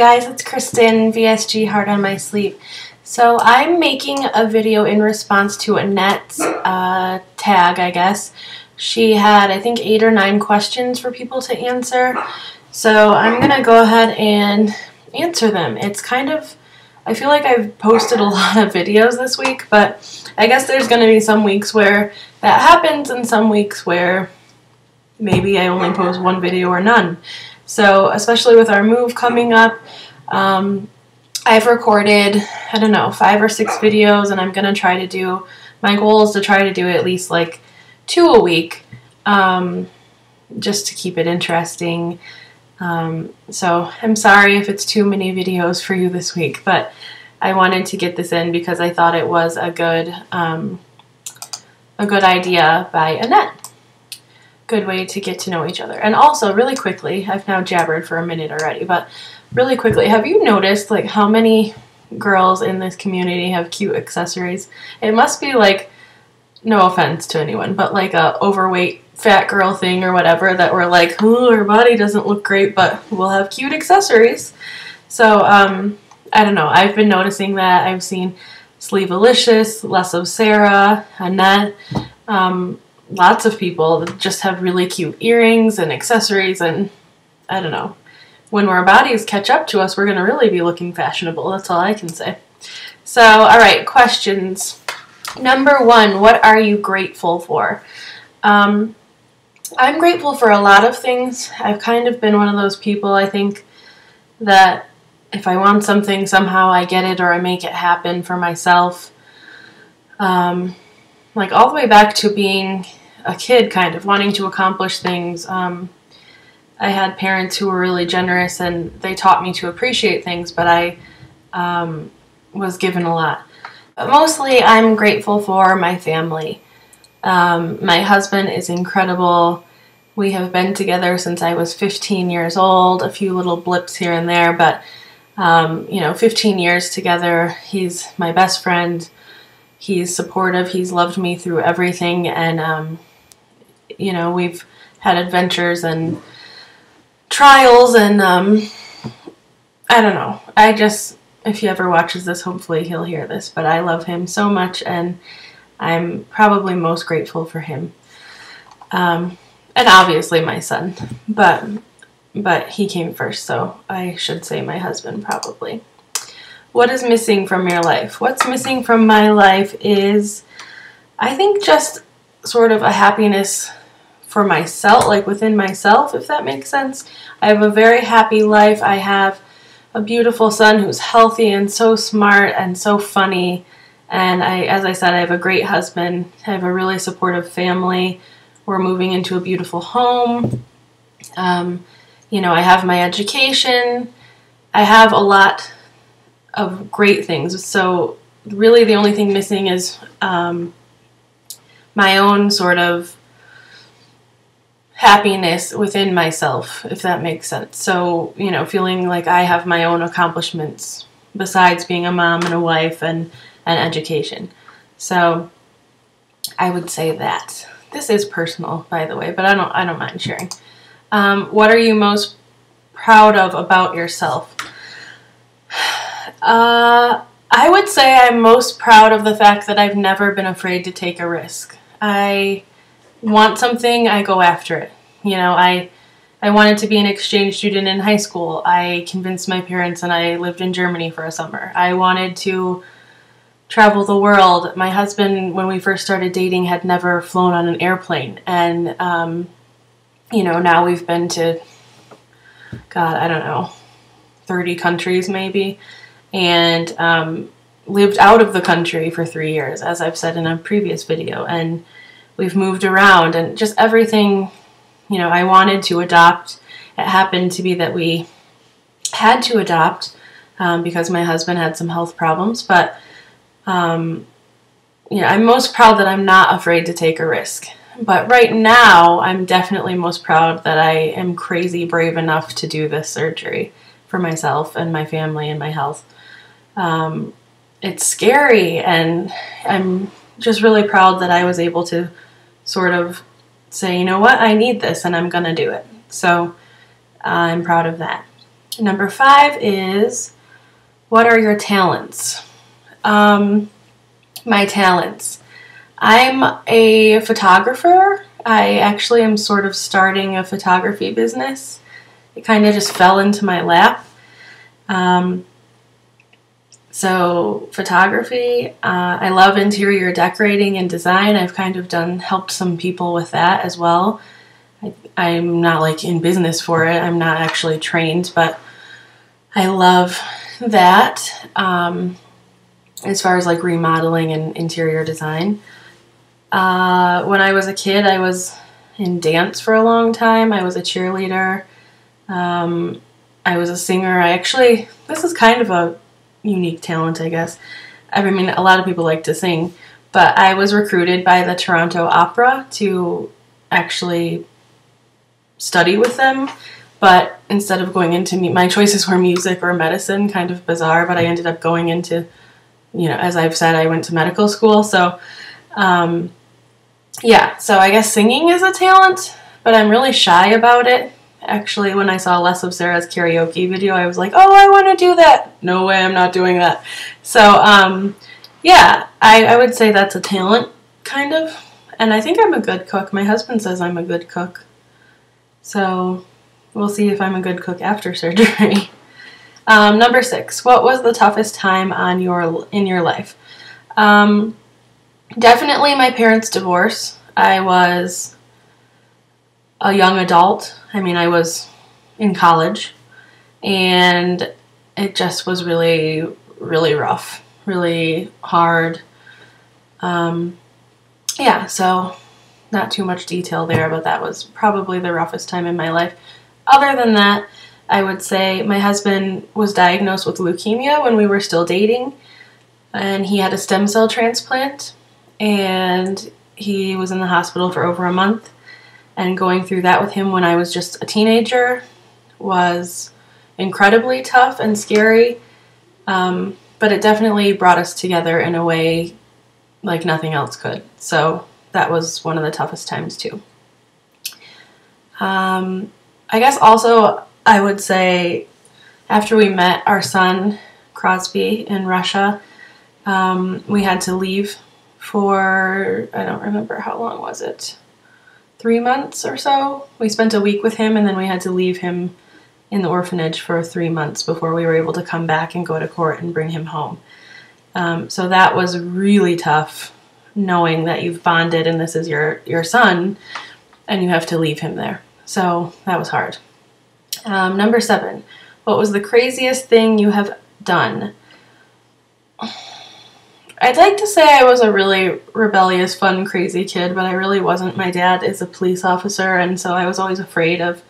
guys, it's Kristen, VSG Hard on My Sleeve. So I'm making a video in response to Annette's tag, I guess. She had, I think, 8 or 9 questions for people to answer. So I'm going to go ahead and answer them. It's kind of, I feel like I've posted a lot of videos this week, but I guess there's going to be some weeks where that happens and some weeks where maybe I only post one video or none. So especially with our move coming up, I've recorded, I don't know, 5 or 6 videos, and I'm going to try to do, my goal is to try to do at least like 2 a week, just to keep it interesting. So I'm sorry if it's too many videos for you this week, but I wanted to get this in because I thought it was a good idea by Annette. Good way to get to know each other. And also, really quickly, I've now jabbered for a minute already, but really quickly, have you noticed like how many girls in this community have cute accessories? It must be like, no offense to anyone, but like a overweight fat girl thing or whatever that we're like, oh, our body doesn't look great, but we'll have cute accessories. So, I don't know. I've been noticing that. I've seen Sleevelicious, Less of Sarah, Annette, lots of people that just have really cute earrings and accessories, and I don't know. When our bodies catch up to us, we're going to really be looking fashionable. That's all I can say. So, alright, questions. Number 1, what are you grateful for? I'm grateful for a lot of things. I've kind of been one of those people, I think, that if I want something, somehow I get it or I make it happen for myself. Like all the way back to being a kid, kind of wanting to accomplish things. I had parents who were really generous and they taught me to appreciate things, but I was given a lot. But mostly I'm grateful for my family. My husband is incredible. We have been together since I was 15 years old, a few little blips here and there, but you know, 15 years together. He's my best friend. He's supportive. He's loved me through everything, and you know, we've had adventures and trials, and I don't know. I just, if he ever watches this, hopefully he'll hear this, but I love him so much, and I'm probably most grateful for him. And obviously my son, but he came first, so I should say my husband probably. What is missing from your life? What's missing from my life is, I think, just sort of a happiness for myself, like within myself, if that makes sense. I have a very happy life. I have a beautiful son who's healthy and so smart and so funny. And as I said, I have a great husband. I have a really supportive family. We're moving into a beautiful home. You know, I have my education. I have a lot of great things. So really the only thing missing is my own sort of happiness within myself, if that makes sense. So, you know, feeling like I have my own accomplishments besides being a mom and a wife and education. So I would say that. This is personal, by the way, but I don't mind sharing. What are you most proud of about yourself? I would say I'm most proud of the fact that I've never been afraid to take a risk. I want something, I go after it. You know, I wanted to be an exchange student in high school. I convinced my parents and I lived in Germany for a summer. I wanted to travel the world. My husband, when we first started dating, had never flown on an airplane. And, you know, now we've been to, God, I don't know, 30 countries maybe. And lived out of the country for 3 years, as I've said in a previous video, and we've moved around, and just everything, you know, I wanted to adopt. It happened to be that we had to adopt because my husband had some health problems, but you know, I'm most proud that I'm not afraid to take a risk. But right now, I'm definitely most proud that I am crazy brave enough to do this surgery for myself and my family and my health. It's scary, and I'm just really proud that I was able to sort of say, you know what, I need this and I'm gonna do it. So I'm proud of that. Number 5 is, what are your talents? My talents. I'm a photographer. I actually am sort of starting a photography business. It kind of just fell into my lap. So photography, I love interior decorating and design. I've kind of helped some people with that as well. I'm not like in business for it. I'm not actually trained, but I love that as far as like remodeling and interior design. When I was a kid, I was in dance for a long time. I was a cheerleader. I was a singer. This is kind of a unique talent, I guess. I mean, a lot of people like to sing, but I was recruited by the Toronto Opera to actually study with them. But instead of going into my choices were music or medicine, kind of bizarre, but I ended up going into, as I've said, I went to medical school. So, yeah, so I guess singing is a talent, but I'm really shy about it. Actually, when I saw Less of Sarah's karaoke video, I was like, oh, I want to do that. No way, I'm not doing that. So, yeah, I would say that's a talent, kind of. And I think I'm a good cook. My husband says I'm a good cook. So, we'll see if I'm a good cook after surgery. Number 6, what was the toughest time in your life? Definitely my parents' divorce. I was a young adult. I mean, I was in college, and it just was really, really rough, really hard. Yeah, so not too much detail there, but that was probably the roughest time in my life. Other than that, I would say my husband was diagnosed with leukemia when we were still dating, and he had a stem cell transplant, and he was in the hospital for over a month. And going through that with him when I was just a teenager was incredibly tough and scary, but it definitely brought us together in a way like nothing else could. So that was one of the toughest times too. I guess also I would say after we met our son Crosby in Russia, we had to leave for, I don't remember how long was it, 3 months or so. We spent a week with him, and then we had to leave him in the orphanage for 3 months before we were able to come back and go to court and bring him home. So that was really tough, knowing that you've bonded and this is your son, and you have to leave him there. So that was hard. Number 7, what was the craziest thing you have done? I'd like to say I was a really rebellious, fun, crazy kid, but I really wasn't. My dad is a police officer, and so I was always afraid of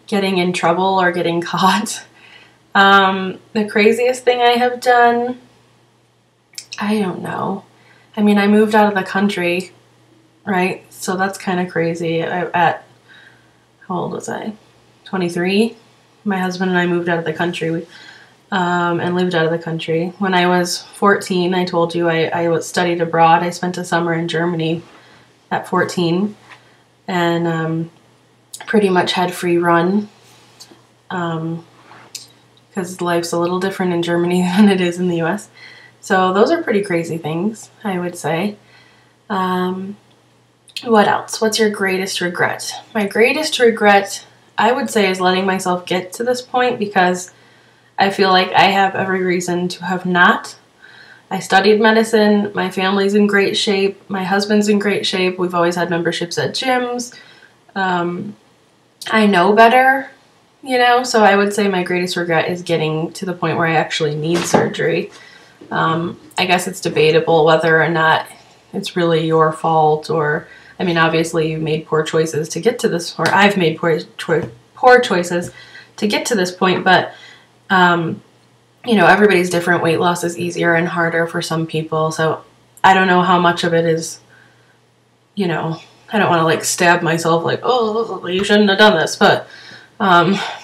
getting in trouble or getting caught. The craziest thing I have done, I don't know. I mean, I moved out of the country, right? So that's kind of crazy. How old was I? 23. My husband and I moved out of the country. And lived out of the country. When I was 14, I told you I studied abroad. I spent a summer in Germany at 14, and pretty much had free run, because life's a little different in Germany than it is in the US. So those are pretty crazy things, I would say. What else? What's your greatest regret? My greatest regret, I would say, is letting myself get to this point, because I feel like I have every reason to have not. I studied medicine, my family's in great shape, my husband's in great shape, we've always had memberships at gyms. I know better, so I would say my greatest regret is getting to the point where I actually need surgery. I guess it's debatable whether or not it's really your fault, or, I mean, obviously you made poor choices to get to this, or I've made poor choices to get to this point, but everybody's different. Weight loss is easier and harder for some people, so I don't know how much of it is, I don't want to like stab myself like, oh, you shouldn't have done this, but,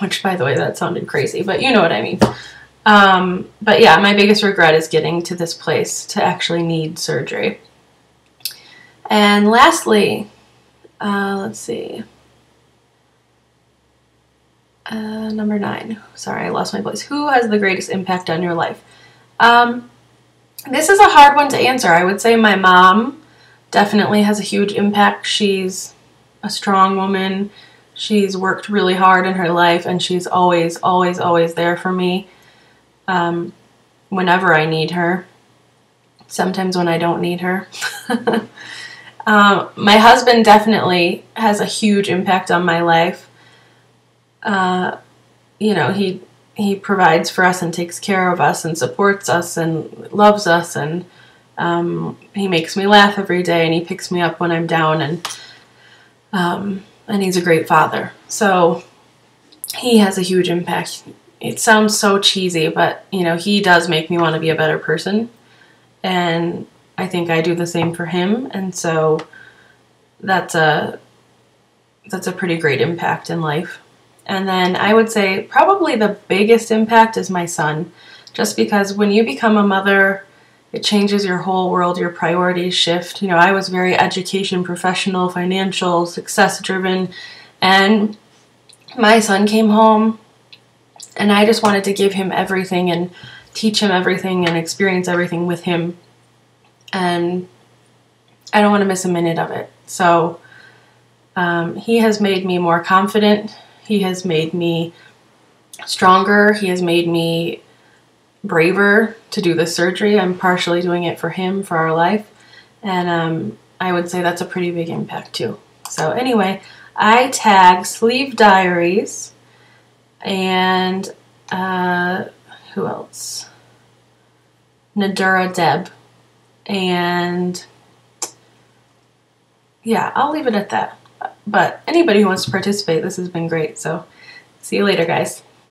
which, by the way, that sounded crazy, but you know what I mean. But yeah, my biggest regret is getting to this place to actually need surgery. And lastly, let's see. Number 9. Sorry, I lost my place. Who has the greatest impact on your life? This is a hard one to answer. I would say my mom definitely has a huge impact. She's a strong woman. She's worked really hard in her life, and she's always, always, always there for me whenever I need her. Sometimes when I don't need her. My husband definitely has a huge impact on my life. You know, he provides for us and takes care of us and supports us and loves us, and he makes me laugh every day, and he picks me up when I'm down, and he's a great father. So he has a huge impact. It sounds so cheesy, but you know, he does make me want to be a better person, and I think I do the same for him, and so that's a pretty great impact in life. And then I would say probably the biggest impact is my son, just because when you become a mother, it changes your whole world, your priorities shift. You know, I was very education, professional, financial, success driven, and my son came home and I just wanted to give him everything and teach him everything and experience everything with him. And I don't want to miss a minute of it. So he has made me more confident. He has made me stronger. He has made me braver to do the surgery. I'm partially doing it for him, for our life. And I would say that's a pretty big impact too. So anyway, I tagged Sleeve Diaries and who else? Nadura Deb. And yeah, I'll leave it at that. But anybody who wants to participate, this has been great. So see you later, guys.